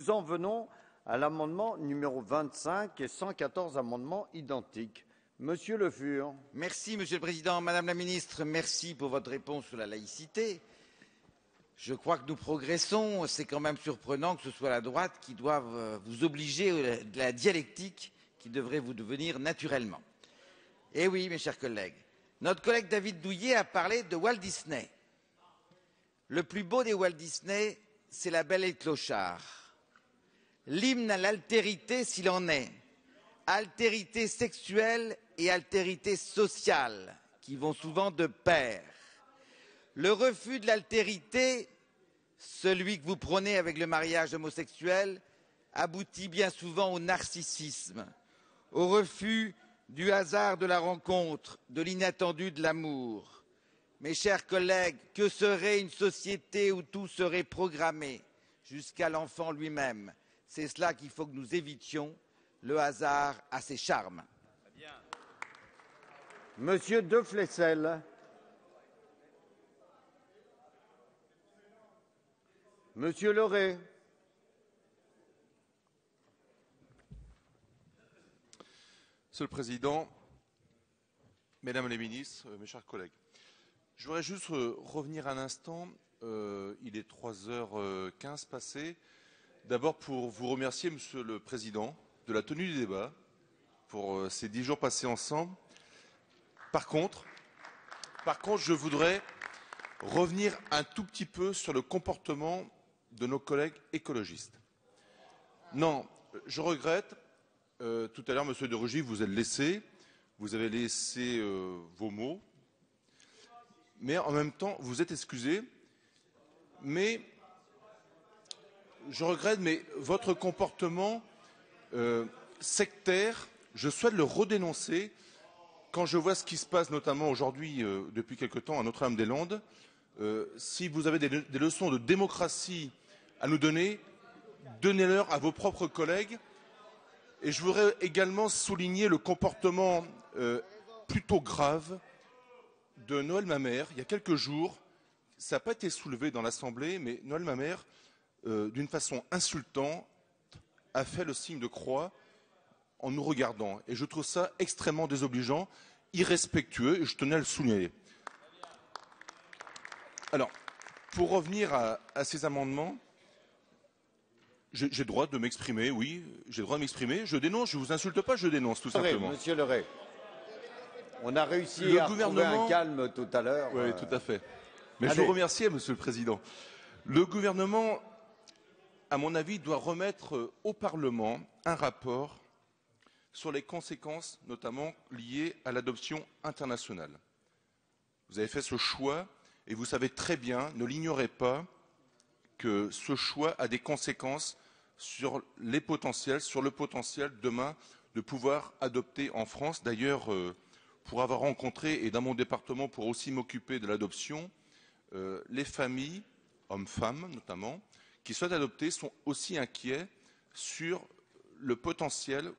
Nous en venons à l'amendement numéro 25 et 114 amendements identiques. Monsieur Le Fur. Merci, Monsieur le Président. Madame la Ministre, merci pour votre réponse sur la laïcité. Je crois que nous progressons. C'est quand même surprenant que ce soit la droite qui doive vous obliger de la dialectique qui devrait vous devenir naturellement. Eh oui, mes chers collègues. Notre collègue David Douillet a parlé de Walt Disney. Le plus beau des Walt Disney, c'est La Belle et le Clochard. L'hymne à l'altérité s'il en est. Altérité sexuelle et altérité sociale, qui vont souvent de pair. Le refus de l'altérité, celui que vous prônez avec le mariage homosexuel, aboutit bien souvent au narcissisme, au refus du hasard de la rencontre, de l'inattendu de l'amour. Mes chers collègues, que serait une société où tout serait programmé, jusqu'à l'enfant lui-même? C'est cela qu'il faut que nous évitions. Le hasard a ses charmes. Monsieur De Flessel. Monsieur Leray. Monsieur le Président, Mesdames les ministres, mes chers collègues, je voudrais juste revenir un instant, il est 3h15 passé, d'abord pour vous remercier, Monsieur le Président, de la tenue du débat, pour ces 10 jours passés ensemble. Par contre, je voudrais revenir un tout petit peu sur le comportement de nos collègues écologistes. Non, je regrette, tout à l'heure, Monsieur de Rugy, vous avez laissé vos mots, mais en même temps, vous êtes excusé, mais je regrette, mais votre comportement sectaire, je souhaite le redénoncer. Quand je vois ce qui se passe, notamment aujourd'hui, depuis quelque temps, à Notre-Dame-des-Landes, si vous avez des leçons de démocratie à nous donner, donnez-leur à vos propres collègues. Et je voudrais également souligner le comportement plutôt grave de Noël Mamère. Il y a quelques jours, ça n'a pas été soulevé dans l'Assemblée, mais Noël Mamère, d'une façon insultante, a fait le signe de croix en nous regardant. Et je trouve ça extrêmement désobligeant, irrespectueux, et je tenais à le souligner. Alors, pour revenir à ces amendements, j'ai le droit de m'exprimer, oui, j'ai le droit de m'exprimer. Je dénonce, je ne vous insulte pas, je dénonce, tout simplement. Monsieur Leray, on a réussi à trouver un calme tout à l'heure. Oui, tout à fait. Mais je vous remercie, Monsieur le Président. Le gouvernement, à mon avis, doit remettre au Parlement un rapport sur les conséquences, notamment liées à l'adoption internationale. Vous avez fait ce choix et vous savez très bien, ne l'ignorez pas, que ce choix a des conséquences sur le potentiel demain de pouvoir adopter en France. D'ailleurs, pour avoir rencontré, et dans mon département pour aussi m'occuper de l'adoption, les familles, hommes-femmes notamment, qui souhaitent adopter sont aussi inquiets sur le potentiel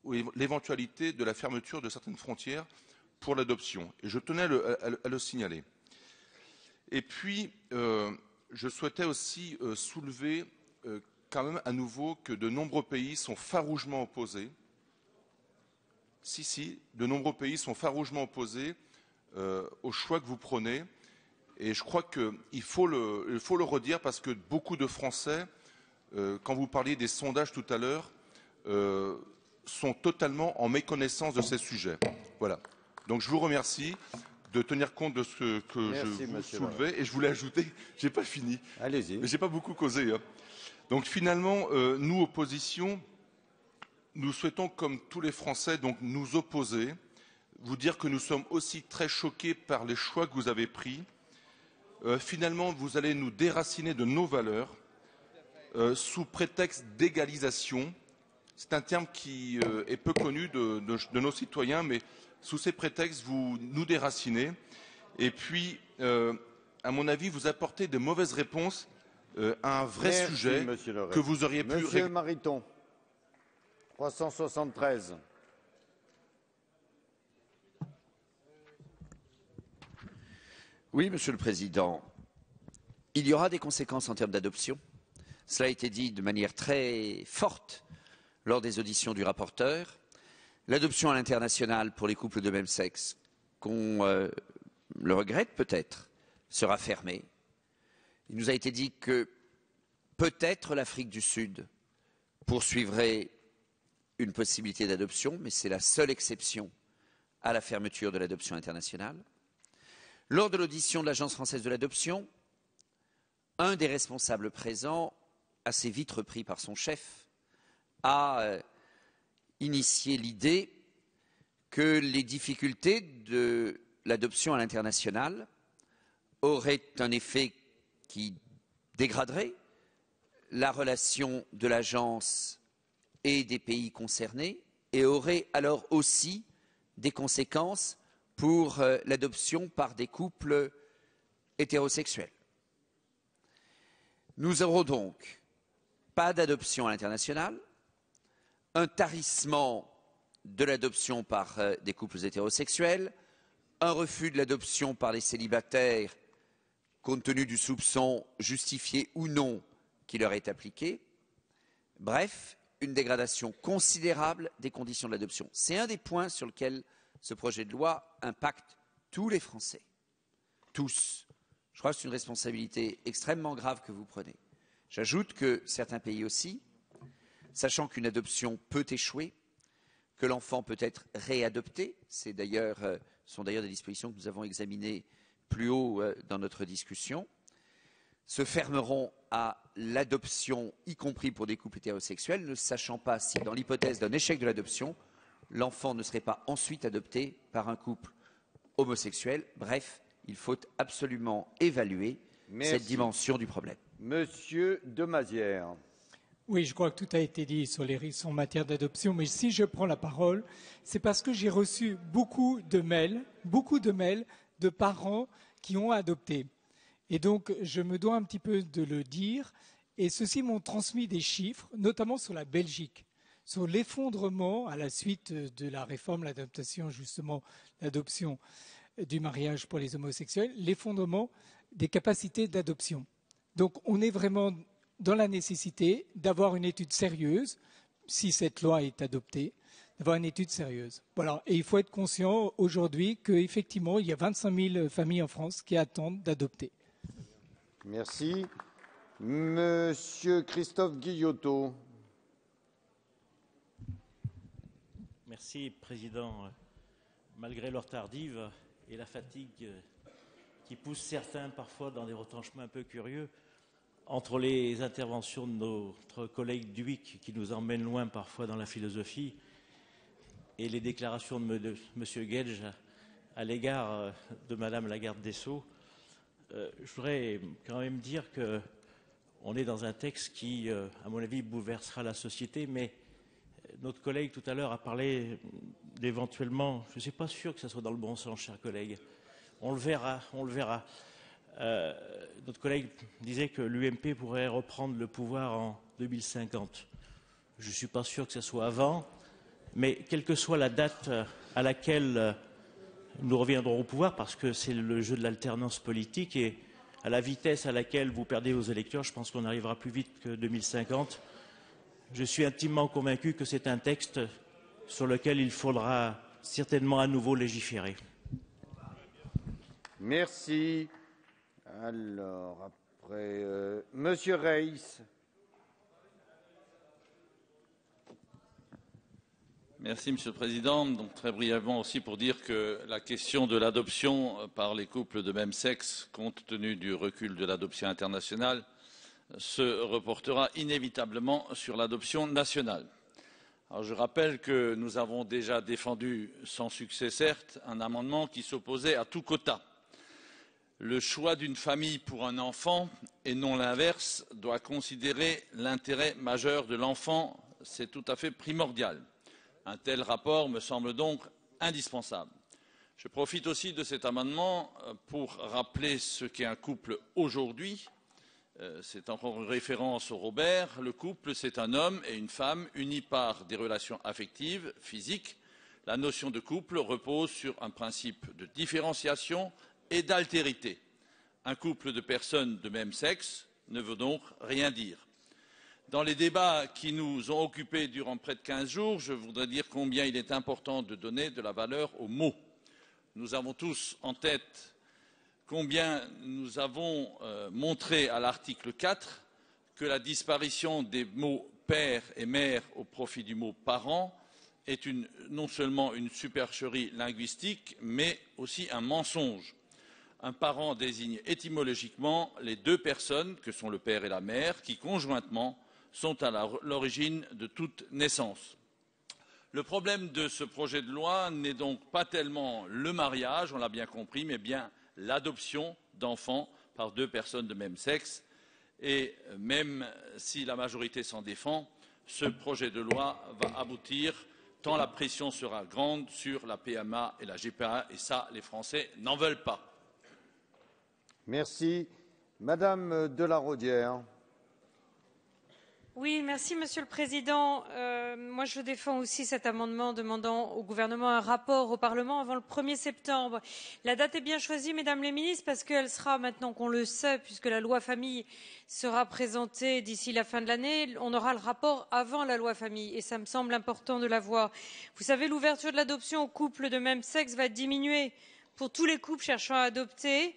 ou l'éventualité de la fermeture de certaines frontières pour l'adoption. Et je tenais à le signaler. Et puis, je souhaitais aussi soulever quand même à nouveau que de nombreux pays sont farouchement opposés. Si, de nombreux pays sont farouchement opposés au choix que vous prenez. Et je crois qu'il faut le redire parce que beaucoup de Français, quand vous parliez des sondages tout à l'heure, sont totalement en méconnaissance de ces sujets. Voilà. Donc je vous remercie de tenir compte de ce que je vous soulevais. Et je voulais ajouter, j'ai pas fini. Allez-y. Mais j'ai pas beaucoup causé. Hein. Donc finalement, nous, opposition, nous souhaitons, comme tous les Français, donc nous opposer, vous dire que nous sommes aussi très choqués par les choix que vous avez pris. Finalement, vous allez nous déraciner de nos valeurs sous prétexte d'égalisation. C'est un terme qui est peu connu de nos citoyens, mais sous ces prétextes, vous nous déracinez. Et puis, à mon avis, vous apportez de mauvaises réponses à un vrai sujet que vous auriez pu... Monsieur Mariton, 373. Oui, Monsieur le Président. Il y aura des conséquences en termes d'adoption. Cela a été dit de manière très forte lors des auditions du rapporteur. L'adoption à l'international pour les couples de même sexe, qu'on le regrette peut-être, sera fermée. Il nous a été dit que peut-être l'Afrique du Sud poursuivrait une possibilité d'adoption, mais c'est la seule exception à la fermeture de l'adoption internationale. Lors de l'audition de l'Agence française de l'adoption, un des responsables présents, assez vite repris par son chef, a initié l'idée que les difficultés de l'adoption à l'international auraient un effet qui dégraderait la relation de l'agence et des pays concernés et aurait alors aussi des conséquences pour l'adoption par des couples hétérosexuels. Nous aurons donc pas d'adoption à l'international, un tarissement de l'adoption par des couples hétérosexuels, un refus de l'adoption par les célibataires compte tenu du soupçon justifié ou non qui leur est appliqué. Bref, une dégradation considérable des conditions de l'adoption. C'est un des points sur lesquels ce projet de loi impacte tous les Français. Tous. Je crois que c'est une responsabilité extrêmement grave que vous prenez. J'ajoute que certains pays aussi, sachant qu'une adoption peut échouer, que l'enfant peut être réadopté, sont d'ailleurs des dispositions que nous avons examinées plus haut dans notre discussion, se fermeront à l'adoption, y compris pour des couples hétérosexuels, ne sachant pas si, dans l'hypothèse d'un échec de l'adoption, l'enfant ne serait pas ensuite adopté par un couple homosexuel. Bref, il faut absolument évaluer cette dimension du problème. Monsieur Demazière. Oui, je crois que tout a été dit sur les risques en matière d'adoption, mais si je prends la parole, c'est parce que j'ai reçu beaucoup de mails de parents qui ont adopté. Et donc, je me dois un petit peu de le dire, et ceux-ci m'ont transmis des chiffres, notamment sur la Belgique, sur l'effondrement à la suite de la réforme, l'adaptation justement, l'adoption du mariage pour les homosexuels, l'effondrement des capacités d'adoption. Donc, on est vraiment dans la nécessité d'avoir une étude sérieuse, si cette loi est adoptée, d'avoir une étude sérieuse. Voilà. Et il faut être conscient aujourd'hui qu'effectivement, il y a 25 000 familles en France qui attendent d'adopter. Merci. Monsieur Christophe Guillotot. Merci, Président. Malgré l'heure tardive et la fatigue qui pousse certains parfois dans des retranchements un peu curieux, entre les interventions de notre collègue Dhuicq, qui nous emmènent loin parfois dans la philosophie, et les déclarations de M. Guedj à l'égard de Mme la garde des Sceaux, je voudrais quand même dire qu'on est dans un texte qui, à mon avis, bouleversera la société, mais notre collègue tout à l'heure a parlé d'éventuellement, je ne suis pas sûr que ça soit dans le bon sens, chers collègues, on le verra. Notre collègue disait que l'UMP pourrait reprendre le pouvoir en 2050. Je ne suis pas sûr que ce soit avant, mais quelle que soit la date à laquelle nous reviendrons au pouvoir, parce que c'est le jeu de l'alternance politique, et à la vitesse à laquelle vous perdez vos électeurs, je pense qu'on arrivera plus vite que 2050. Je suis intimement convaincu que c'est un texte sur lequel il faudra certainement à nouveau légiférer. Merci. Alors, après, Monsieur Reiss. Merci, Monsieur le Président. Donc, très brièvement aussi pour dire que la question de l'adoption par les couples de même sexe, compte tenu du recul de l'adoption internationale, se reportera inévitablement sur l'adoption nationale. Alors, je rappelle que nous avons déjà défendu, sans succès certes, un amendement qui s'opposait à tout quota. Le choix d'une famille pour un enfant, et non l'inverse, doit considérer l'intérêt majeur de l'enfant. C'est tout à fait primordial. Un tel rapport me semble donc indispensable. Je profite aussi de cet amendement pour rappeler ce qu'est un couple aujourd'hui. C'est encore une référence au Robert. Le couple, c'est un homme et une femme unis par des relations affectives, physiques. La notion de couple repose sur un principe de différenciation et d'altérité. Un couple de personnes de même sexe ne veut donc rien dire. Dans les débats qui nous ont occupés durant près de 15 jours, je voudrais dire combien il est important de donner de la valeur aux mots. Nous avons tous en tête combien nous avons montré à l'article 4 que la disparition des mots père et mère au profit du mot parent est non seulement une supercherie linguistique, mais aussi un mensonge. Un parent désigne étymologiquement les deux personnes que sont le père et la mère qui, conjointement, sont à l'origine de toute naissance. Le problème de ce projet de loi n'est donc pas tellement le mariage, on l'a bien compris, mais bien l'adoption d'enfants par deux personnes de même sexe. Et même si la majorité s'en défend, ce projet de loi va aboutir tant la pression sera grande sur la PMA et la GPA, et ça, les Français n'en veulent pas. Merci. Madame de la Raudière. Oui, merci Monsieur le Président. Moi, je défends aussi cet amendement demandant au gouvernement un rapport au Parlement avant le 1er septembre. La date est bien choisie, Mesdames les ministres, parce qu'elle sera, maintenant qu'on le sait, puisque la loi famille sera présentée d'ici la fin de l'année, on aura le rapport avant la loi famille, et ça me semble important de l'avoir. Vous savez, l'ouverture de l'adoption aux couples de même sexe va diminuer pour tous les couples cherchant à adopter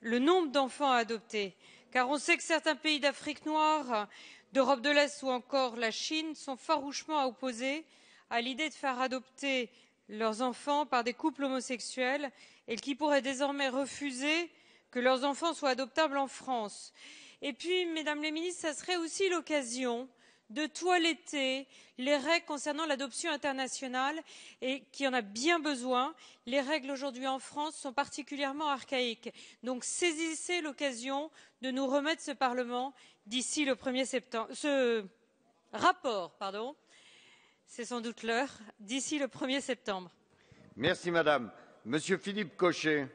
le nombre d'enfants à adopter, car on sait que certains pays d'Afrique noire, d'Europe de l'Est ou encore la Chine sont farouchement opposés à l'idée de faire adopter leurs enfants par des couples homosexuels et qui pourraient désormais refuser que leurs enfants soient adoptables en France. Et puis, Mesdames les ministres, ça serait aussi l'occasion de toiletter les règles concernant l'adoption internationale et qui en a bien besoin. Les règles aujourd'hui en France sont particulièrement archaïques. Donc saisissez l'occasion de nous remettre ce Parlement d'ici le 1er septembre, ce rapport, pardon, c'est sans doute l'heure, d'ici le 1er septembre. Merci Madame. Monsieur Philippe Cochet.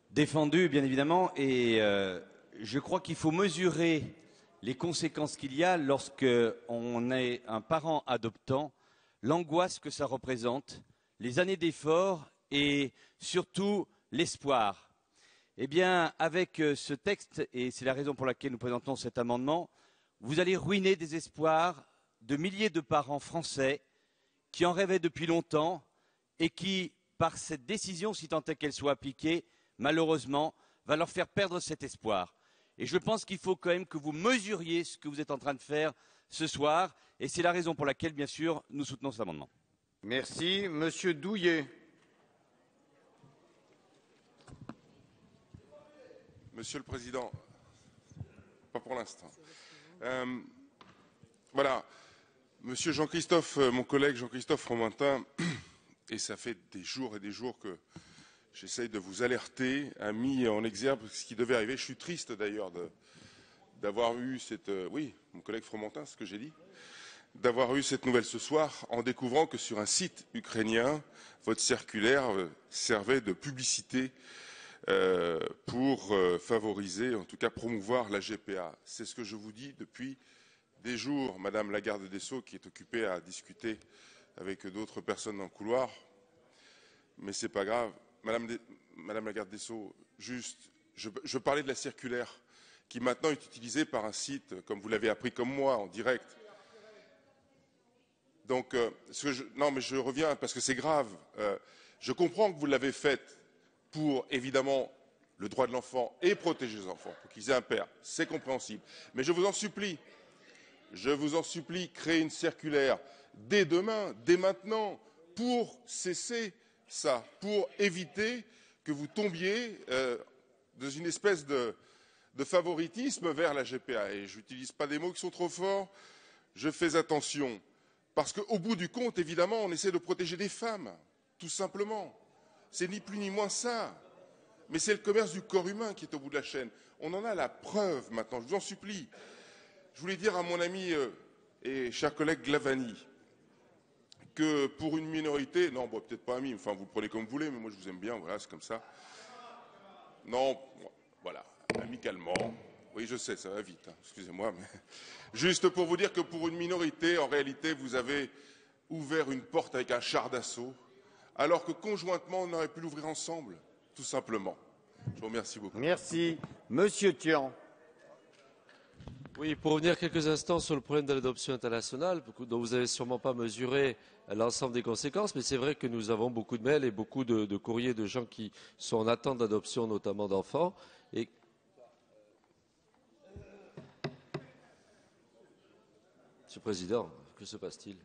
Défendu, bien évidemment, et je crois qu'il faut mesurer les conséquences qu'il y a lorsqu'on est un parent adoptant, l'angoisse que ça représente, les années d'effort et surtout l'espoir. Eh bien, avec ce texte, et c'est la raison pour laquelle nous présentons cet amendement, vous allez ruiner des espoirs de milliers de parents français qui en rêvaient depuis longtemps et qui, par cette décision, si tant est qu'elle soit appliquée, malheureusement, va leur faire perdre cet espoir. Et je pense qu'il faut quand même que vous mesuriez ce que vous êtes en train de faire ce soir, et c'est la raison pour laquelle, bien sûr, nous soutenons cet amendement. Merci. Monsieur Douillet. Monsieur le Président, pas pour l'instant. Voilà, Monsieur Jean-Christophe, mon collègue Jean-Christophe Fromentin, et ça fait des jours et des jours que j'essaye de vous alerter, a mis en exergue ce qui devait arriver. Je suis triste d'ailleurs d'avoir eu cette... oui, mon collègue Fromentin, ce que j'ai dit, d'avoir eu cette nouvelle ce soir en découvrant que sur un site ukrainien, votre circulaire servait de publicité pour favoriser, en tout cas promouvoir la GPA. C'est ce que je vous dis depuis des jours, Madame la garde des Sceaux, qui est occupée à discuter avec d'autres personnes dans le couloir. Mais c'est pas grave. Madame la garde des Sceaux, juste, je parlais de la circulaire qui maintenant est utilisée par un site, comme vous l'avez appris comme moi, en direct. Donc, non, mais je reviens parce que c'est grave. Je comprends que vous l'avez faite pour, évidemment, le droit de l'enfant et protéger les enfants, pour qu'ils aient un père. C'est compréhensible. Mais je vous en supplie, créez une circulaire dès demain, dès maintenant, pour cesser ça, pour éviter que vous tombiez dans une espèce de favoritisme vers la GPA. Et je n'utilise pas des mots qui sont trop forts, je fais attention. Parce qu'au bout du compte, évidemment, on essaie de protéger des femmes, tout simplement. C'est ni plus ni moins ça. Mais c'est le commerce du corps humain qui est au bout de la chaîne. On en a la preuve maintenant, je vous en supplie. Je voulais dire à mon ami et cher collègue Glavany que pour une minorité, non, bon, peut-être pas ami, enfin vous le prenez comme vous voulez, mais moi je vous aime bien, voilà, c'est comme ça. Non, voilà, amicalement. Oui, je sais, ça va vite, hein, excusez-moi, mais juste pour vous dire que pour une minorité, en réalité, vous avez ouvert une porte avec un char d'assaut, alors que conjointement, on aurait pu l'ouvrir ensemble, tout simplement. Je vous remercie beaucoup. Merci. Monsieur Tian. Oui, pour revenir quelques instants sur le problème de l'adoption internationale, dont vous n'avez sûrement pas mesuré l'ensemble des conséquences, mais c'est vrai que nous avons beaucoup de mails et beaucoup de courriers de gens qui sont en attente d'adoption, notamment d'enfants. Et Monsieur le Président, que se passe-t-il?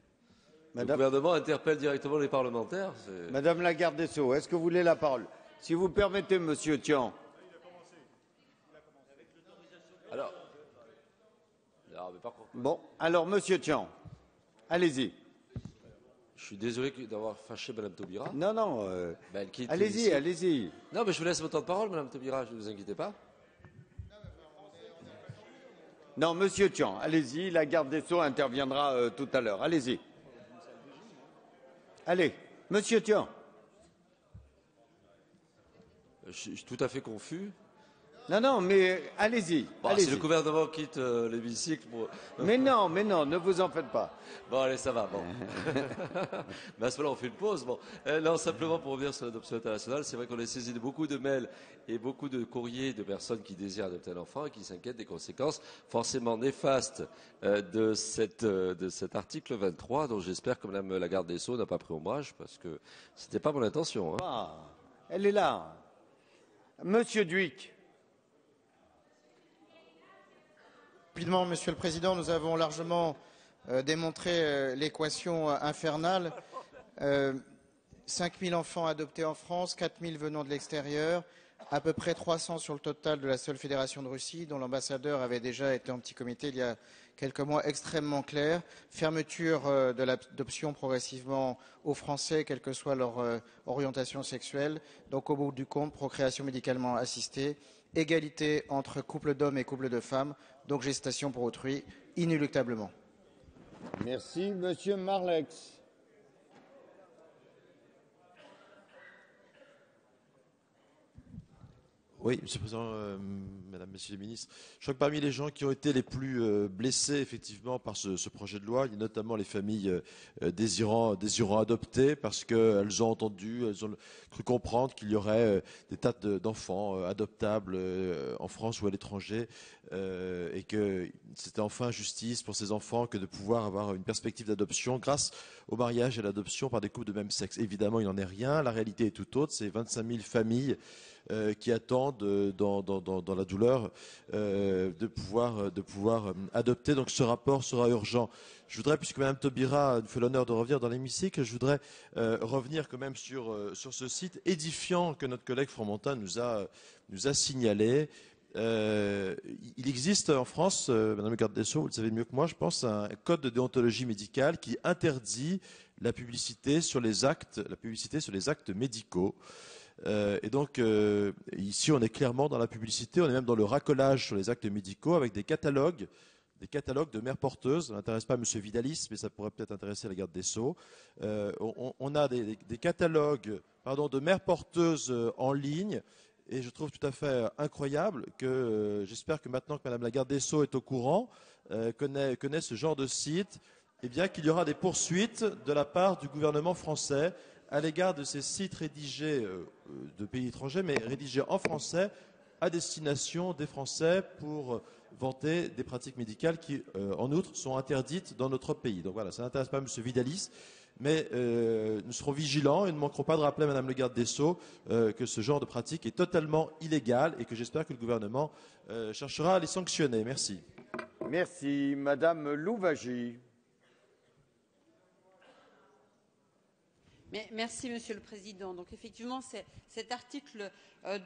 Le gouvernement interpelle directement les parlementaires. Madame la garde des Sceaux, est-ce que vous voulez la parole? Si vous permettez, Monsieur Tian. Alors, mais par contre... Bon, alors, Monsieur Tian, allez-y. Je suis désolé d'avoir fâché Madame Taubira. Non, non. Allez-y, allez-y. Non, mais je vous laisse votre temps de parole, Madame Taubira, ne vous inquiétez pas. Non, Monsieur Tian, allez-y, la garde des Sceaux interviendra tout à l'heure. Allez-y. Allez, Monsieur Tian. Je suis tout à fait confus. Non, non, mais allez-y. Bon, allez-y. si le gouvernement quitte l'hémicycle... Pour... Mais non, ne vous en faites pas. Bon, allez, ça va, bon. Mais à ce moment-là, on fait une pause. Bon. Non, simplement pour revenir sur l'adoption internationale, c'est vrai qu'on est saisi de beaucoup de mails et beaucoup de courriers de personnes qui désirent adopter un enfant et qui s'inquiètent des conséquences forcément néfastes de cet article 23, dont j'espère que Mme la garde des Sceaux n'a pas pris ombrage, parce que ce n'était pas mon intention. Hein. Ah, elle est là. Monsieur Dhuicq. Rapidement, Monsieur le Président, nous avons largement démontré l'équation infernale. 5 000 enfants adoptés en France, 4 000 venant de l'extérieur, à peu près 300 sur le total de la seule Fédération de Russie, dont l'ambassadeur avait déjà été en petit comité il y a quelques mois, extrêmement clair. Fermeture de l'adoption progressivement aux Français, quelle que soit leur orientation sexuelle. Donc, au bout du compte, procréation médicalement assistée. Égalité entre couple d'hommes et couple de femmes, donc gestation pour autrui, inéluctablement. Merci, Monsieur Marlex. Oui, Monsieur le Président, Mesdames, Messieurs les ministres, je crois que parmi les gens qui ont été les plus blessés effectivement par ce projet de loi, il y a notamment les familles désirant adopter parce qu'elles ont entendu, elles ont cru comprendre qu'il y aurait des tas d'enfants adoptables en France ou à l'étranger et que c'était enfin justice pour ces enfants que de pouvoir avoir une perspective d'adoption grâce au mariage et à l'adoption par des couples de même sexe. Évidemment, il n'en est rien, la réalité est tout autre, c'est 25 000 familles qui attendent dans la douleur de pouvoir adopter. Donc ce rapport sera urgent. Je voudrais, puisque Mme Taubira nous fait l'honneur de revenir dans l'hémicycle, je voudrais revenir quand même sur ce site édifiant que notre collègue Fromentin nous a signalé. Il existe en France, Madame le garde des Sceaux, vous le savez mieux que moi, je pense, un code de déontologie médicale qui interdit la publicité sur les actes médicaux. Et donc, ici, on est clairement dans la publicité, on est même dans le racolage sur les actes médicaux avec des catalogues de mères porteuses. Ça n'intéresse pas M. Vidalis, mais ça pourrait peut-être intéresser la garde des Sceaux. On a des catalogues de mères porteuses en ligne. Et je trouve tout à fait incroyable que, j'espère que maintenant que Mme la garde des Sceaux est au courant, connaît ce genre de site, eh bien qu'il y aura des poursuites de la part du gouvernement français à l'égard de ces sites rédigés de pays étrangers, mais rédigés en français à destination des Français pour vanter des pratiques médicales qui, en outre, sont interdites dans notre pays. Donc voilà, ça n'intéresse pas M. Vidalis, mais nous serons vigilants et ne manquerons pas de rappeler à Mme le garde des Sceaux que ce genre de pratique est totalement illégal et que j'espère que le gouvernement cherchera à les sanctionner. Merci. Merci. Madame Louwagie. Merci, Monsieur le Président. Donc, effectivement, cet article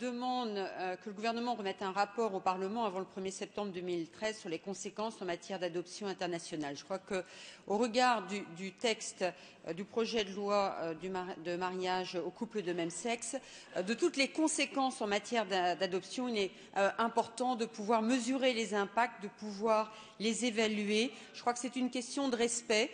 demande que le gouvernement remette un rapport au Parlement avant le 1er septembre 2013 sur les conséquences en matière d'adoption internationale. Je crois qu'au regard du texte du projet de loi de mariage aux couples de même sexe, de toutes les conséquences en matière d'adoption, il est important de pouvoir mesurer les impacts, de pouvoir les évaluer. Je crois que c'est une question de respect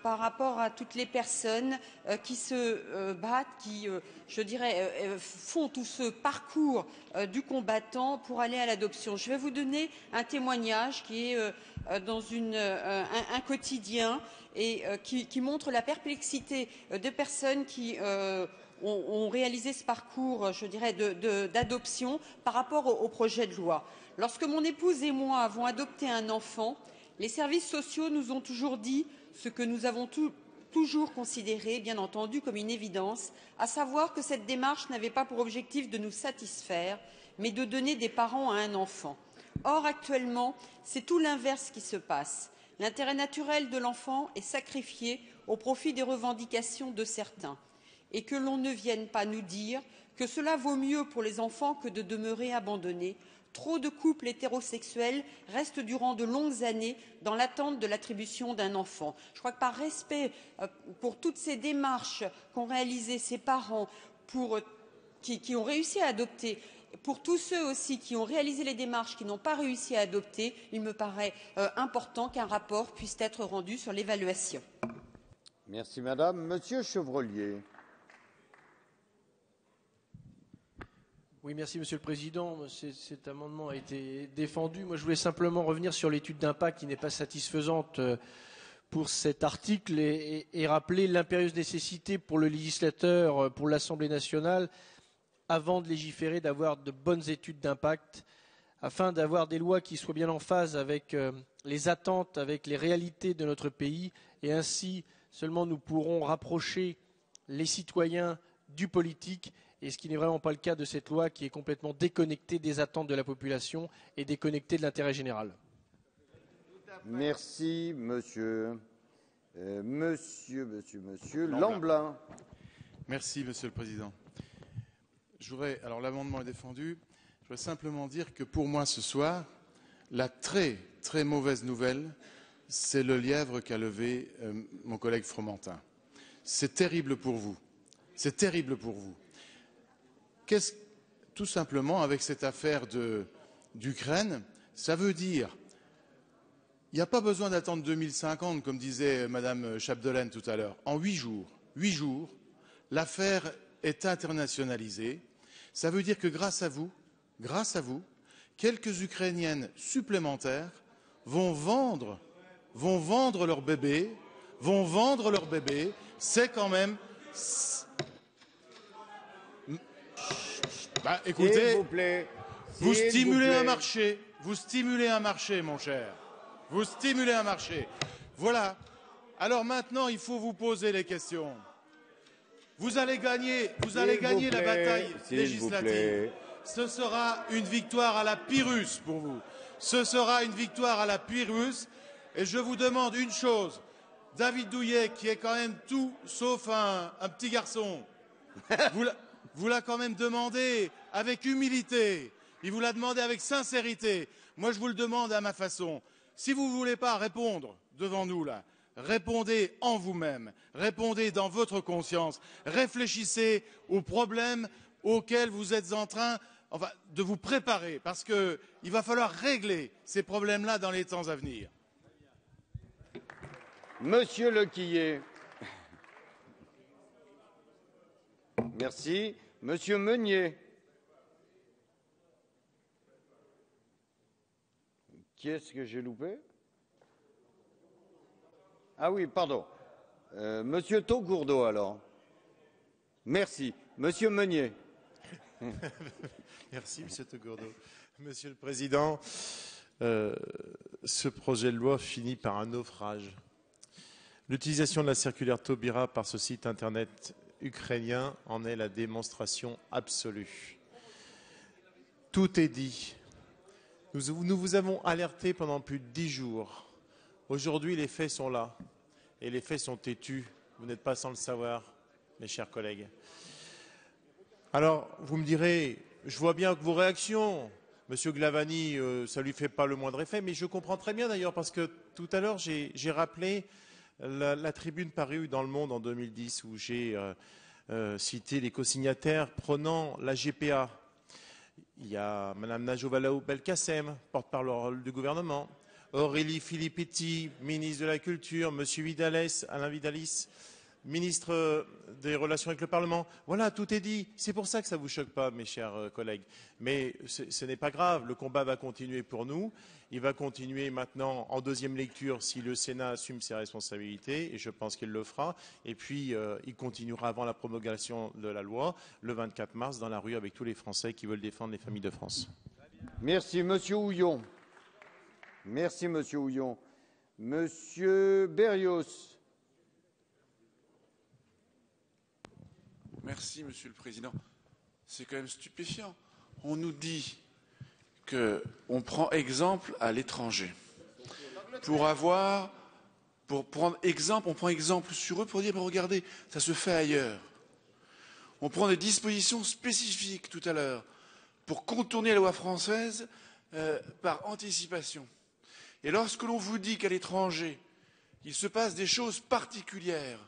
par rapport à toutes les personnes qui se battent, qui, je dirais, font tout ce parcours du combattant pour aller à l'adoption. Je vais vous donner un témoignage qui est dans un quotidien et qui montre la perplexité de personnes qui ont réalisé ce parcours, je dirais, d'adoption par rapport au projet de loi. Lorsque mon épouse et moi avons adopté un enfant, les services sociaux nous ont toujours dit ce que nous avons toujours considéré, bien entendu, comme une évidence, à savoir que cette démarche n'avait pas pour objectif de nous satisfaire, mais de donner des parents à un enfant. Or, actuellement, c'est tout l'inverse qui se passe. L'intérêt naturel de l'enfant est sacrifié au profit des revendications de certains. Et que l'on ne vienne pas nous dire que cela vaut mieux pour les enfants que de demeurer abandonnés. Trop de couples hétérosexuels restent durant de longues années dans l'attente de l'attribution d'un enfant. Je crois que par respect pour toutes ces démarches qu'ont réalisées ces parents qui ont réussi à adopter, pour tous ceux aussi qui ont réalisé les démarches qui n'ont pas réussi à adopter, il me paraît important qu'un rapport puisse être rendu sur l'évaluation. Merci Madame. Monsieur Chevrollier. Oui, merci Monsieur le Président. Cet amendement a été défendu. Moi, je voulais simplement revenir sur l'étude d'impact qui n'est pas satisfaisante pour cet article et rappeler l'impérieuse nécessité pour le législateur, pour l'Assemblée nationale, avant de légiférer, d'avoir de bonnes études d'impact, afin d'avoir des lois qui soient bien en phase avec les attentes, avec les réalités de notre pays, et ainsi seulement nous pourrons rapprocher les citoyens du politique, et ce qui n'est vraiment pas le cas de cette loi qui est complètement déconnectée des attentes de la population et déconnectée de l'intérêt général. Merci, monsieur. Monsieur Lamblin. Merci, Monsieur le Président. Alors l'amendement est défendu. Je voudrais simplement dire que pour moi ce soir, la très très mauvaise nouvelle, c'est le lièvre qu'a levé mon collègue Fromentin. C'est terrible pour vous. C'est terrible pour vous. Tout simplement, avec cette affaire d'Ukraine, ça veut dire il n'y a pas besoin d'attendre 2050, comme disait Madame Chapdelaine tout à l'heure. En 8 jours, l'affaire est internationalisée. Ça veut dire que grâce à vous, quelques Ukrainiennes supplémentaires vont vendre leur bébé, C'est quand même... écoutez, s'il vous plaît, vous stimulez un marché, mon cher. Vous stimulez un marché. Voilà. Alors maintenant, il faut vous poser les questions. Vous allez gagner la bataille législative. Ce sera une victoire à la Pyrrhus pour vous. Ce sera une victoire à la Pyrrhus. Et je vous demande une chose. David Douillet, qui est quand même tout sauf un petit garçon, vous l'a quand même demandé avec humilité. Il vous l'a demandé avec sincérité. Moi, je vous le demande à ma façon. Si vous ne voulez pas répondre devant nous, là, répondez en vous-même, répondez dans votre conscience, réfléchissez aux problèmes auxquels vous êtes en train de vous préparer, parce qu'il va falloir régler ces problèmes-là dans les temps à venir. Monsieur Lequillet. Merci. Monsieur Meunier. Qui est-ce que j'ai loupé? Ah oui, pardon. Monsieur Taugourdeau, alors. Merci. Monsieur Meunier. Merci, Monsieur Taugourdeau. Monsieur le Président, ce projet de loi finit par un naufrage. L'utilisation de la circulaire Taubira par ce site internet ukrainien en est la démonstration absolue. Tout est dit. Nous vous avons alerté pendant plus de 10 jours. Aujourd'hui, les faits sont là. Et les faits sont têtus. Vous n'êtes pas sans le savoir, mes chers collègues. Alors, vous me direz, je vois bien que vos réactions, Monsieur Glavany, ça ne lui fait pas le moindre effet, mais je comprends très bien d'ailleurs, parce que tout à l'heure, j'ai rappelé la tribune parue dans Le Monde en 2010, où j'ai cité les co-signataires prônant la GPA. Il y a Mme Najjovala Belkacem, porte-parole du gouvernement, Aurélie Filippetti, ministre de la Culture, M. Vidalès, Alain Vidalis, ministre des Relations avec le Parlement. Voilà, tout est dit. C'est pour ça que ça ne vous choque pas, mes chers collègues. Mais ce n'est pas grave. Le combat va continuer pour nous. Il va continuer maintenant en deuxième lecture si le Sénat assume ses responsabilités, et je pense qu'il le fera. Et puis, il continuera avant la promulgation de la loi, le 24 mars, dans la rue avec tous les Français qui veulent défendre les familles de France. Merci, Monsieur Houillon. Merci, Monsieur Houillon. Monsieur Berrios. Merci, Monsieur le Président. C'est quand même stupéfiant. On nous dit qu'on prend exemple à l'étranger. Pour prendre exemple, on prend exemple sur eux pour dire, mais regardez, ça se fait ailleurs. On prend des dispositions spécifiques tout à l'heure pour contourner la loi française par anticipation. Et lorsque l'on vous dit qu'à l'étranger, il se passe des choses particulières,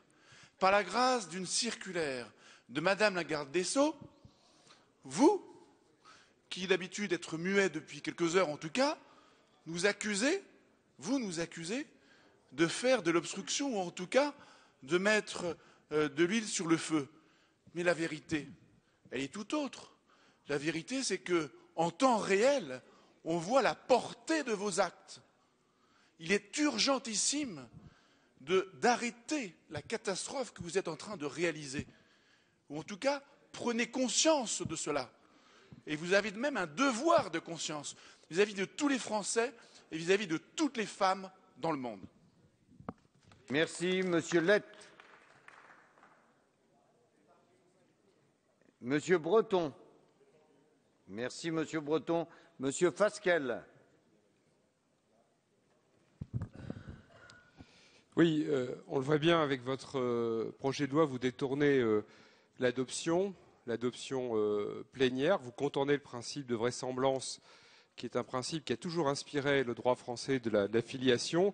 par la grâce d'une circulaire de Madame la garde des Sceaux, vous, qui d'habitude êtes muet depuis quelques heures en tout cas, vous nous accusez de faire de l'obstruction ou en tout cas de mettre de l'huile sur le feu. Mais la vérité, elle est tout autre. La vérité, c'est que, en temps réel, on voit la portée de vos actes. Il est urgentissime d'arrêter la catastrophe que vous êtes en train de réaliser. Ou en tout cas, prenez conscience de cela. Et vous avez même un devoir de conscience vis-à-vis de tous les Français et vis-à-vis de toutes les femmes dans le monde. Merci, Monsieur Lett. Monsieur Breton. Merci, Monsieur Breton. Monsieur Fasquelle. Oui, on le voit bien avec votre projet de loi, vous détournez l'adoption plénière, vous contournez le principe de vraisemblance, qui est un principe qui a toujours inspiré le droit français de la filiation.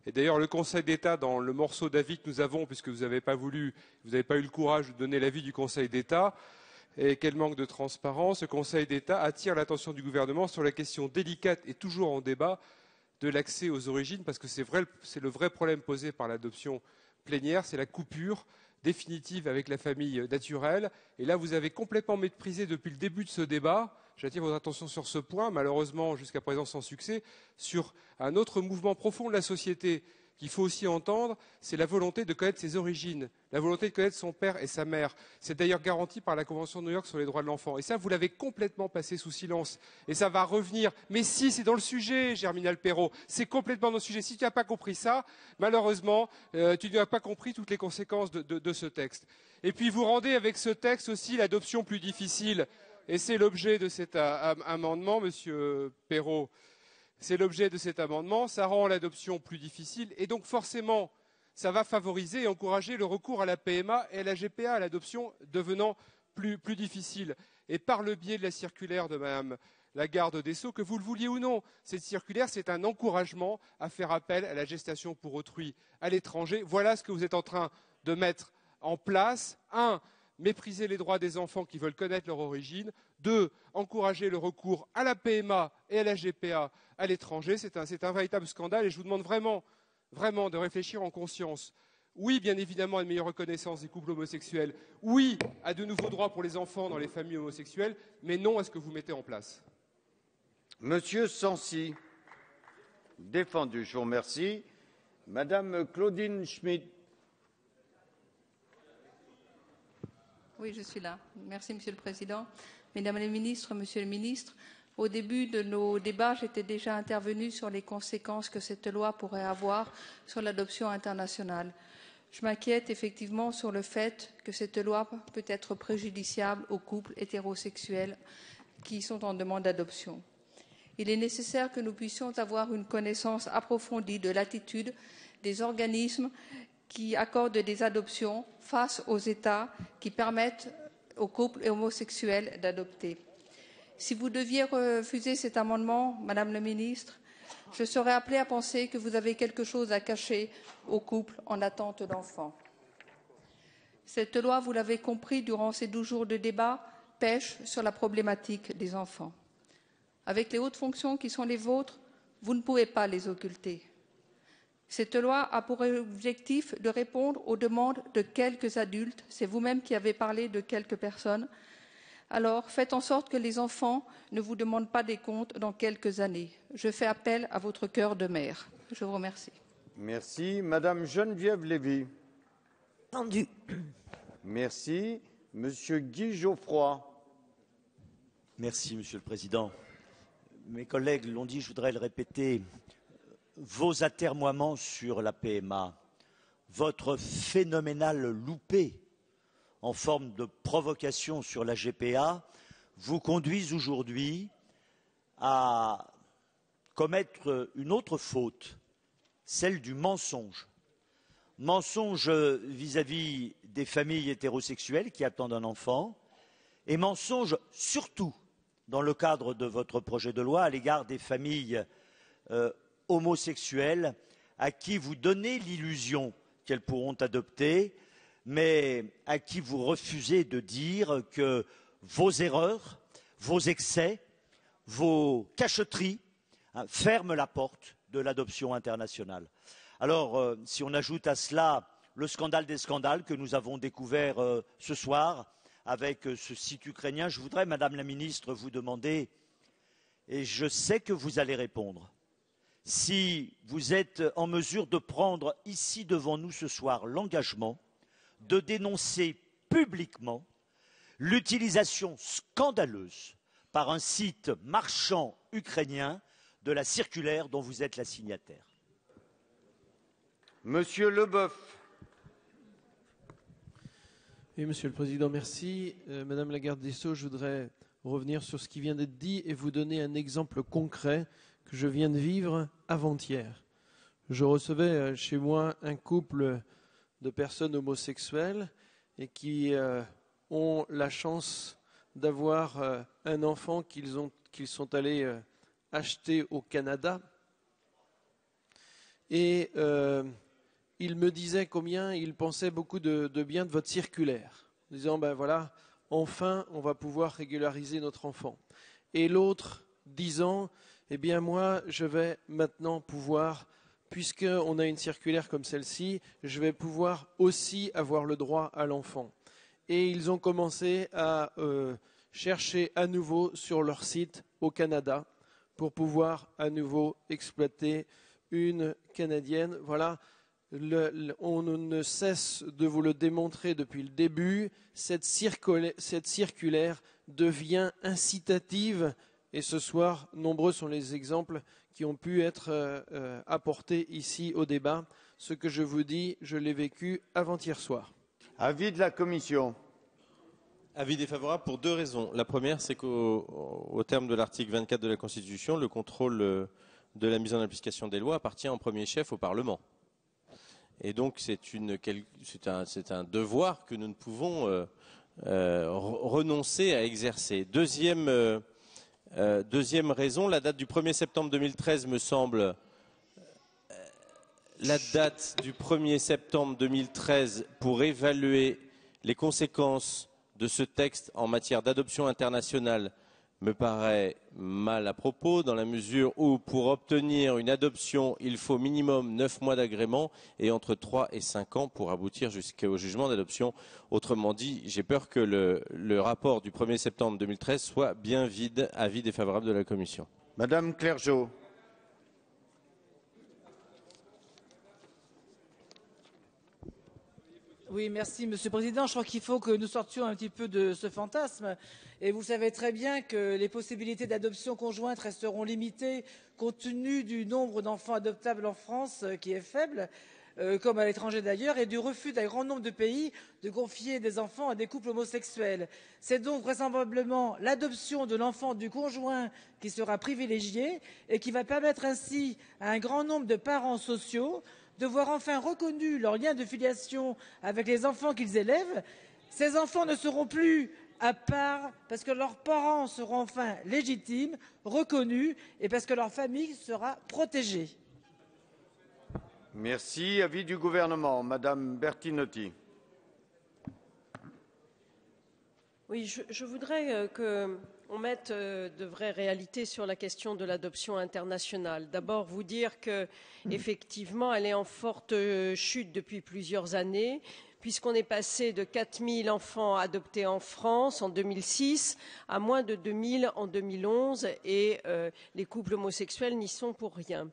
Et d'ailleurs, le Conseil d'État, dans le morceau d'avis que nous avons, puisque vous n'avez pas eu le courage de donner l'avis du Conseil d'État, et quel manque de transparence, le Conseil d'État attire l'attention du gouvernement sur la question délicate et toujours en débat de l'accès aux origines, parce que c'est le vrai problème posé par l'adoption plénière, c'est la coupure définitive avec la famille naturelle. Et là, vous avez complètement méprisé depuis le début de ce débat, j'attire votre attention sur ce point, malheureusement jusqu'à présent sans succès, sur un autre mouvement profond de la société qu'il faut aussi entendre, c'est la volonté de connaître ses origines, la volonté de connaître son père et sa mère. C'est d'ailleurs garanti par la Convention de New York sur les droits de l'enfant. Et ça, vous l'avez complètement passé sous silence. Et ça va revenir. Mais si, c'est dans le sujet, Germinal Perrault. C'est complètement dans le sujet. Si tu n'as pas compris ça, malheureusement, tu n'as pas compris toutes les conséquences de ce texte. Et puis, vous rendez avec ce texte aussi l'adoption plus difficile. Et c'est l'objet de cet amendement, Monsieur Perrault. C'est l'objet de cet amendement, ça rend l'adoption plus difficile et donc forcément, ça va favoriser et encourager le recours à la PMA et à la GPA, à l'adoption devenant plus difficile. Et par le biais de la circulaire de Madame la garde des Sceaux, que vous le vouliez ou non, cette circulaire, c'est un encouragement à faire appel à la gestation pour autrui à l'étranger. Voilà ce que vous êtes en train de mettre en place. 1. Mépriser les droits des enfants qui veulent connaître leur origine. 2. Encourager le recours à la PMA et à la GPA à l'étranger. C'est un véritable scandale et je vous demande vraiment de réfléchir en conscience. Oui, bien évidemment, à une meilleure reconnaissance des couples homosexuels. Oui, à de nouveaux droits pour les enfants dans les familles homosexuelles, mais non à ce que vous mettez en place. Monsieur Sancy, défendu, je vous remercie. Madame Claudine Schmitt. Oui, je suis là. Merci, Monsieur le Président. Mesdames les ministres, Monsieur le ministre, au début de nos débats, j'étais déjà intervenue sur les conséquences que cette loi pourrait avoir sur l'adoption internationale. Je m'inquiète effectivement sur le fait que cette loi peut être préjudiciable aux couples hétérosexuels qui sont en demande d'adoption. Il est nécessaire que nous puissions avoir une connaissance approfondie de l'attitude des organismes qui accordent des adoptions face aux États qui permettent aux couples homosexuels d'adopter. Si vous deviez refuser cet amendement, Madame la Ministre, je serais appelée à penser que vous avez quelque chose à cacher aux couples en attente d'enfants. Cette loi, vous l'avez compris durant ces 12 jours de débat, pêche sur la problématique des enfants. Avec les hautes fonctions qui sont les vôtres, vous ne pouvez pas les occulter. Cette loi a pour objectif de répondre aux demandes de quelques adultes. C'est vous-même qui avez parlé de quelques personnes. Alors, faites en sorte que les enfants ne vous demandent pas des comptes dans quelques années. Je fais appel à votre cœur de mère. Je vous remercie. Merci. Madame Geneviève Lévy. Entendu. Merci. Monsieur Guy Geoffroy. Merci, Monsieur le Président. mes collègues l'ont dit, je voudrais le répéter, vos atermoiements sur la PMA, votre phénoménal loupé en forme de provocation sur la GPA vous conduisent aujourd'hui à commettre une autre faute, celle du mensonge. Mensonge vis-à-vis des familles hétérosexuelles qui attendent un enfant et mensonge surtout dans le cadre de votre projet de loi à l'égard des familles homosexuelles à qui vous donnez l'illusion qu'elles pourront adopter, mais à qui vous refusez de dire que vos erreurs, vos excès, vos cachotteries ferment la porte de l'adoption internationale. Alors, si on ajoute à cela le scandale des scandales que nous avons découvert ce soir avec ce site ukrainien, je voudrais, Madame la Ministre, vous demander, et je sais que vous allez répondre, si vous êtes en mesure de prendre ici devant nous ce soir l'engagement de dénoncer publiquement l'utilisation scandaleuse par un site marchand ukrainien de la circulaire dont vous êtes la signataire. Monsieur Leboeuf. Oui, Monsieur le Président, merci. Madame la garde des Sceaux, je voudrais revenir sur ce qui vient d'être dit et vous donner un exemple concret que je viens de vivre avant-hier. Je recevais chez moi un couple de personnes homosexuelles et qui ont la chance d'avoir un enfant qu'ils sont allés acheter au Canada. Et ils me disaient combien ils pensaient beaucoup de bien de votre circulaire, en disant, ben voilà, enfin, on va pouvoir régulariser notre enfant. Et l'autre disant, eh bien moi, je vais maintenant pouvoir, puisqu'on a une circulaire comme celle-ci, je vais pouvoir aussi avoir le droit à l'enfant. Et ils ont commencé à chercher à nouveau sur leur site au Canada pour pouvoir à nouveau exploiter une Canadienne. Voilà, on ne cesse de vous le démontrer depuis le début, cette circulaire devient incitative et ce soir, nombreux sont les exemples qui ont pu être apportés ici au débat. Ce que je vous dis, je l'ai vécu avant-hier soir. Avis de la Commission. Avis défavorable pour deux raisons. La première, c'est qu'au terme de l'article 24 de la Constitution, le contrôle de la mise en application des lois appartient en premier chef au Parlement. Et donc c'est un devoir que nous ne pouvons renoncer à exercer. Deuxième raison, la date du 1er septembre 2013 me semble la date du 1er septembre 2013 pour évaluer les conséquences de ce texte en matière d'adoption internationale me paraît mal à propos, dans la mesure où pour obtenir une adoption, il faut minimum 9 mois d'agrément et entre 3 et 5 ans pour aboutir jusqu'au jugement d'adoption. Autrement dit, j'ai peur que le rapport du 1er septembre 2013 soit bien vide. Avis défavorable de la Commission. Madame Clergeau. Oui, merci Monsieur le Président. Je crois qu'il faut que nous sortions un petit peu de ce fantasme. Et vous savez très bien que les possibilités d'adoption conjointe resteront limitées compte tenu du nombre d'enfants adoptables en France qui est faible, comme à l'étranger d'ailleurs, et du refus d'un grand nombre de pays de confier des enfants à des couples homosexuels. C'est donc vraisemblablement l'adoption de l'enfant du conjoint qui sera privilégiée et qui va permettre ainsi à un grand nombre de parents sociaux de voir enfin reconnu leur lien de filiation avec les enfants qu'ils élèvent. Ces enfants ne seront plus à part parce que leurs parents seront enfin légitimes, reconnus et parce que leur famille sera protégée. Merci. Avis du gouvernement. Madame Bertinotti. Oui, je voudrais qu'on mette de vraies réalités sur la question de l'adoption internationale. D'abord, vous dire qu'effectivement, elle est en forte chute depuis plusieurs années, puisqu'on est passé de 4 000 enfants adoptés en France en 2006 à moins de 2 000 en 2011, et les couples homosexuels n'y sont pour rien.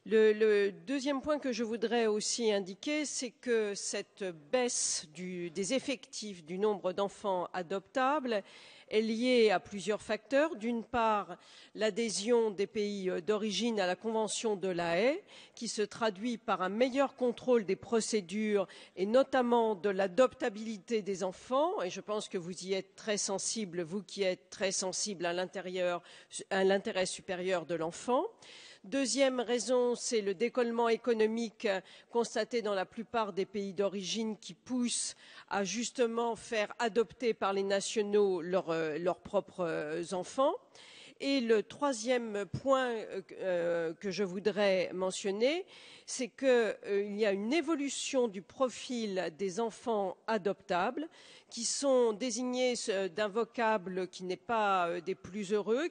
Le deuxième point que je voudrais aussi indiquer, c'est que cette baisse des effectifs du nombre d'enfants adoptables est liée à plusieurs facteurs. D'une part, l'adhésion des pays d'origine à la Convention de La Haye, qui se traduit par un meilleur contrôle des procédures et notamment de l'adoptabilité des enfants. Et je pense que vous y êtes très sensible, vous qui êtes très sensible à l'intérêt supérieur de l'enfant. Deuxième raison, c'est le décollement économique constaté dans la plupart des pays d'origine qui pousse à justement faire adopter par les nationaux leurs propres enfants. Et le troisième point que je voudrais mentionner, c'est qu'il y a une évolution du profil des enfants adoptables qui sont désignés d'un vocable qui n'est pas des plus heureux,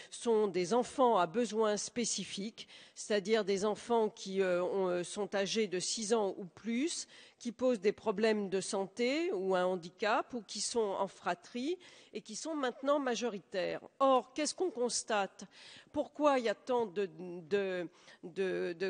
sont des enfants à besoins spécifiques, c'est-à-dire des enfants qui sont âgés de 6 ans ou plus, qui posent des problèmes de santé ou un handicap ou qui sont en fratrie et qui sont maintenant majoritaires. Or, qu'est-ce qu'on constate? Pourquoi il y a tant de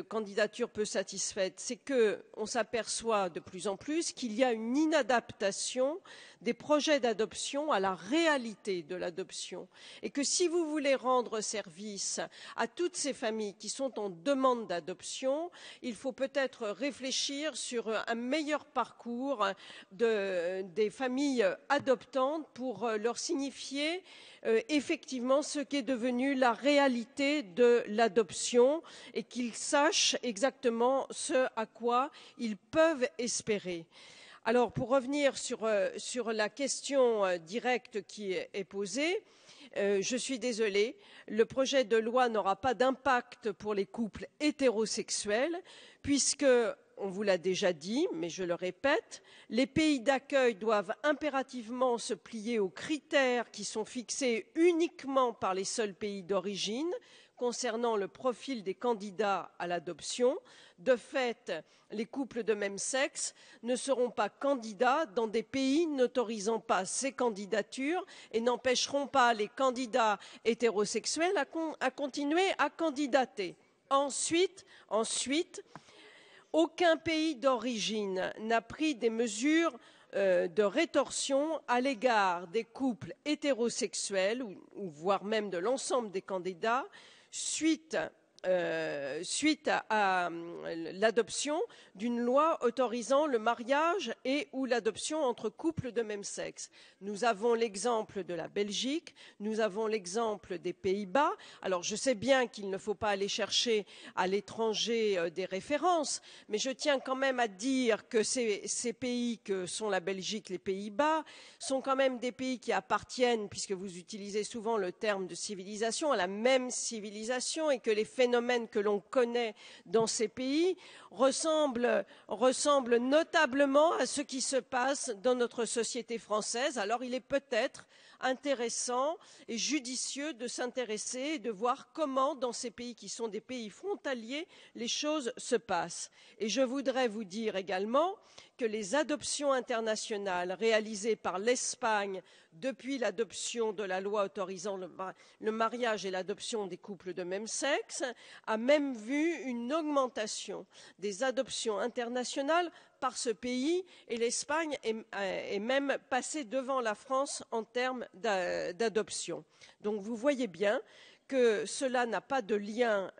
candidatures peu satisfaites? C'est qu'on s'aperçoit de plus en plus qu'il y a une inadaptation des projets d'adoption à la réalité de l'adoption. Et que si vous voulez rendre service à toutes ces familles qui sont en demande d'adoption, il faut peut-être réfléchir sur un meilleur parcours des familles adoptantes pour leur signifier effectivement ce qu'est devenu la réalité de l'adoption et qu'ils sachent exactement ce à quoi ils peuvent espérer. Alors, pour revenir sur la question directe qui est posée, je suis désolée, le projet de loi n'aura pas d'impact pour les couples hétérosexuels puisque, on vous l'a déjà dit, mais je le répète, les pays d'accueil doivent impérativement se plier aux critères qui sont fixés uniquement par les seuls pays d'origine concernant le profil des candidats à l'adoption. De fait, les couples de même sexe ne seront pas candidats dans des pays n'autorisant pas ces candidatures et n'empêcheront pas les candidats hétérosexuels à continuer à candidater. Ensuite, aucun pays d'origine n'a pris des mesures de rétorsion à l'égard des couples hétérosexuels, ou voire même de l'ensemble des candidats, suite à l'adoption d'une loi autorisant le mariage et ou l'adoption entre couples de même sexe. Nous avons l'exemple de la Belgique, nous avons l'exemple des Pays-Bas. Alors je sais bien qu'il ne faut pas aller chercher à l'étranger des références, mais je tiens quand même à dire que ces pays que sont la Belgique, les Pays-Bas, sont quand même des pays qui appartiennent, puisque vous utilisez souvent le terme de civilisation, à la même civilisation et que les phénomènes que l'on connaît dans ces pays ressemblent notablement à ce qui se passe dans notre société française. Alors il est peut-être intéressant et judicieux de s'intéresser et de voir comment, dans ces pays qui sont des pays frontaliers, les choses se passent. Et je voudrais vous dire également que les adoptions internationales réalisées par l'Espagne depuis l'adoption de la loi autorisant le mariage et l'adoption des couples de même sexe a même vu une augmentation des adoptions internationales par ce pays et l'Espagne est même passée devant la France en termes d'adoption. Donc vous voyez bien que cela n'a pas de lien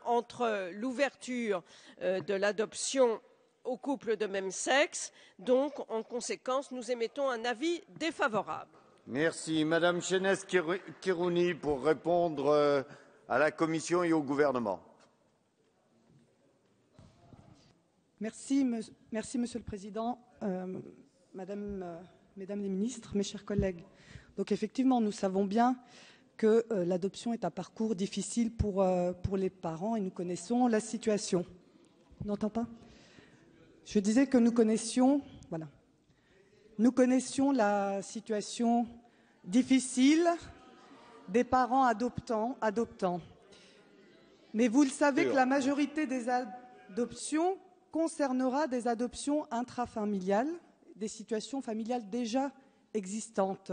entre l'ouverture de l'adoption aux couples de même sexe. Donc, en conséquence, nous émettons un avis défavorable. Merci. Madame Chenez-Kirouni pour répondre à la Commission et au gouvernement. Merci, Monsieur le Président, Mesdames les ministres, mes chers collègues. Donc effectivement, nous savons bien que l'adoption est un parcours difficile pour les parents et nous connaissons la situation. On n'entend pas ? Je disais que nous connaissions la situation difficile des parents adoptants. Mais vous le savez que la majorité des adoptions concernera des adoptions intrafamiliales, des situations familiales déjà existantes.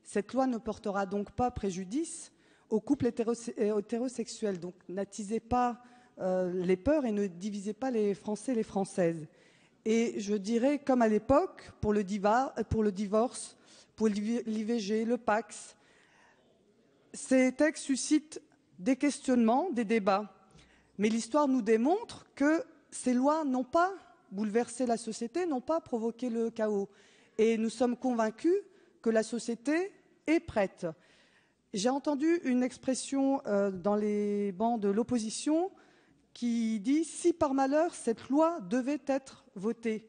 Cette loi ne portera donc pas préjudice aux couples hétérosexuels. Donc n'attisez pas les peurs et ne divisez pas les Français et les Françaises. Et je dirais, comme à l'époque, pour le divorce, pour l'IVG, le Pacs, ces textes suscitent des questionnements, des débats. Mais l'histoire nous démontre que ces lois n'ont pas bouleversé la société, n'ont pas provoqué le chaos. Et nous sommes convaincus que la société est prête. J'ai entendu une expression dans les bancs de l'opposition qui dit « si par malheur cette loi devait être votée ».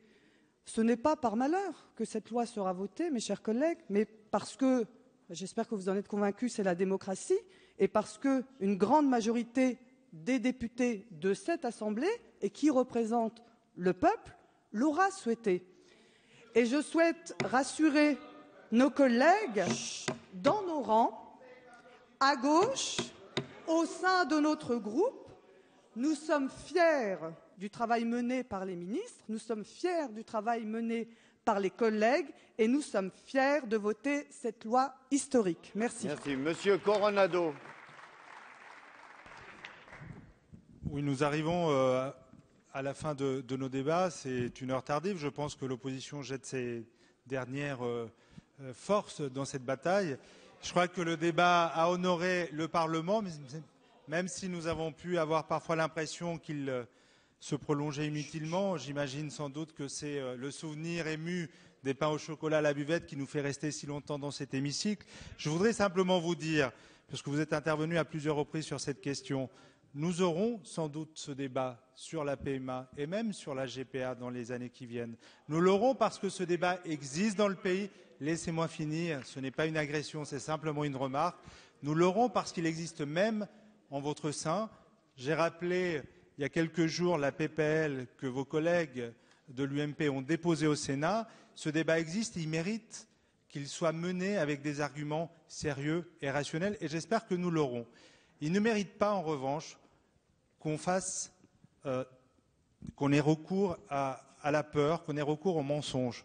Ce n'est pas par malheur que cette loi sera votée, mes chers collègues, mais parce que, j'espère que vous en êtes convaincus, c'est la démocratie, et parce qu'une grande majorité des députés de cette Assemblée, et qui représente le peuple, l'aura souhaité. Et je souhaite rassurer nos collègues dans nos rangs, à gauche, au sein de notre groupe. Nous sommes fiers du travail mené par les ministres, nous sommes fiers du travail mené par les collègues et nous sommes fiers de voter cette loi historique. Merci. Merci. Monsieur Coronado. Oui, nous arrivons à la fin de nos débats. C'est une heure tardive. Je pense que l'opposition jette ses dernières forces dans cette bataille. Je crois que le débat a honoré le Parlement, même si nous avons pu avoir parfois l'impression qu'il se prolongeait inutilement. J'imagine sans doute que c'est le souvenir ému des pains au chocolat à la buvette qui nous fait rester si longtemps dans cet hémicycle. Je voudrais simplement vous dire, parce que vous êtes intervenu à plusieurs reprises sur cette question, nous aurons sans doute ce débat sur la PMA et même sur la GPA dans les années qui viennent. Nous l'aurons parce que ce débat existe dans le pays. Laissez-moi finir, ce n'est pas une agression, c'est simplement une remarque. Nous l'aurons parce qu'il existe même en votre sein. J'ai rappelé il y a quelques jours la PPL que vos collègues de l'UMP ont déposée au Sénat. Ce débat existe et il mérite qu'il soit mené avec des arguments sérieux et rationnels et j'espère que nous l'aurons. Il ne mérite pas, en revanche, qu'on ait recours à la peur, qu'on ait recours au mensonge.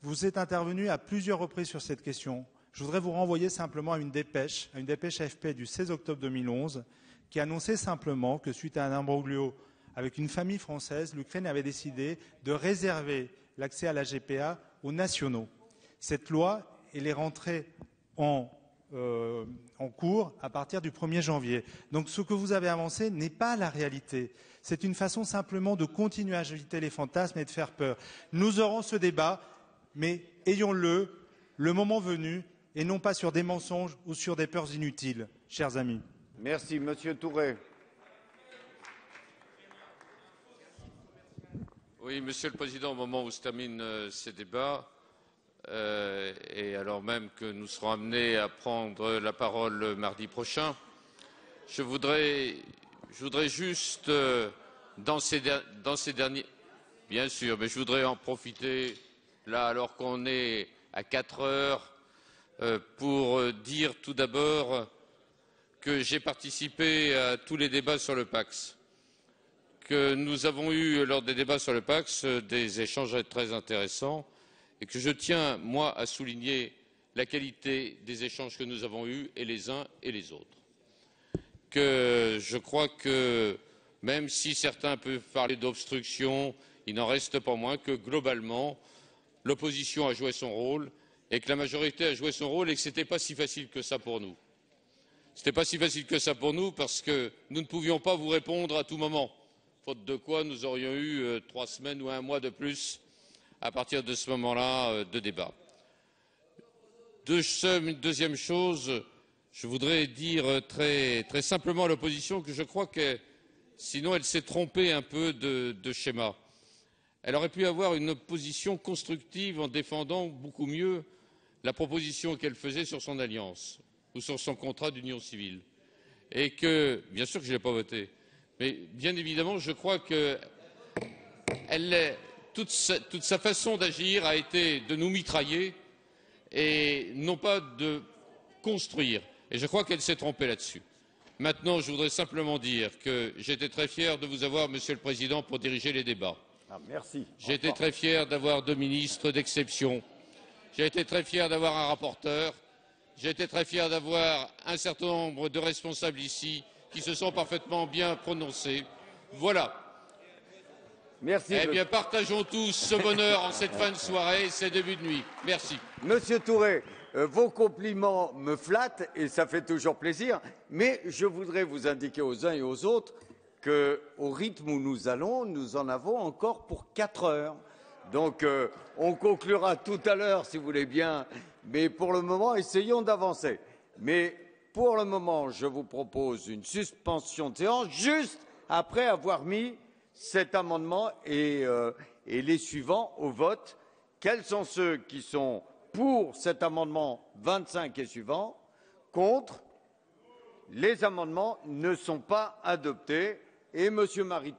Vous êtes intervenu à plusieurs reprises sur cette question. Je voudrais vous renvoyer simplement à une dépêche AFP du 16 octobre 2011, qui annonçait simplement que, suite à un imbroglio avec une famille française, l'Ukraine avait décidé de réserver l'accès à la GPA aux nationaux. Cette loi, elle est rentrée en cours à partir du 1er janvier. Donc ce que vous avez avancé n'est pas la réalité. C'est une façon simplement de continuer à agiter les fantasmes et de faire peur. Nous aurons ce débat, mais ayons-le le moment venu et non pas sur des mensonges ou sur des peurs inutiles, chers amis. Merci, Monsieur Touré. Oui, Monsieur le Président, au moment où se terminent ces débats, et alors même que nous serons amenés à prendre la parole mardi prochain, je voudrais juste, dans ces derniers... Bien sûr, mais je voudrais en profiter, là, alors qu'on est à 4 heures, pour dire tout d'abord que j'ai participé à tous les débats sur le Pacs, que nous avons eu, lors des débats sur le Pacs, des échanges très intéressants, et que je tiens, moi, à souligner la qualité des échanges que nous avons eus, et les uns et les autres. Que je crois que, même si certains peuvent parler d'obstruction, il n'en reste pas moins que, globalement, l'opposition a joué son rôle, et que la majorité a joué son rôle, et que ce n'était pas si facile que ça pour nous. Ce n'était pas si facile que ça pour nous, parce que nous ne pouvions pas vous répondre à tout moment, faute de quoi nous aurions eu 3 semaines ou 1 mois de plus à partir de ce moment-là de débat. Deuxième chose, je voudrais dire très simplement à l'opposition que je crois que sinon elle s'est trompée un peu de schéma. Elle aurait pu avoir une opposition constructive en défendant beaucoup mieux la proposition qu'elle faisait sur son alliance ou sur son contrat d'union civile. Et que, bien sûr que je ne l'ai pas voté, mais bien évidemment, je crois que toute sa façon d'agir a été de nous mitrailler et non pas de construire. Et je crois qu'elle s'est trompée là-dessus. Maintenant, je voudrais simplement dire que j'étais très fier de vous avoir, Monsieur le Président, pour diriger les débats. Ah, merci. J'ai été très fier d'avoir 2 ministres d'exception. J'ai été très fier d'avoir un rapporteur. J'ai été très fier d'avoir un certain nombre de responsables ici qui se sont parfaitement bien prononcés. Voilà. Merci. Eh bien, partageons tous ce bonheur en cette fin de soirée et ces débuts de nuit. Merci. Monsieur Touré, vos compliments me flattent et ça fait toujours plaisir, mais je voudrais vous indiquer aux uns et aux autres qu'au rythme où nous allons, nous en avons encore pour 4 heures. Donc, on conclura tout à l'heure, si vous voulez bien, mais pour le moment, essayons d'avancer. Mais pour le moment, je vous propose une suspension de séance juste après avoir mis cet amendement et les suivants au vote. Quels sont ceux qui sont pour cet amendement 25 et suivants? Contre? Les amendements ne sont pas adoptés et M. Mariton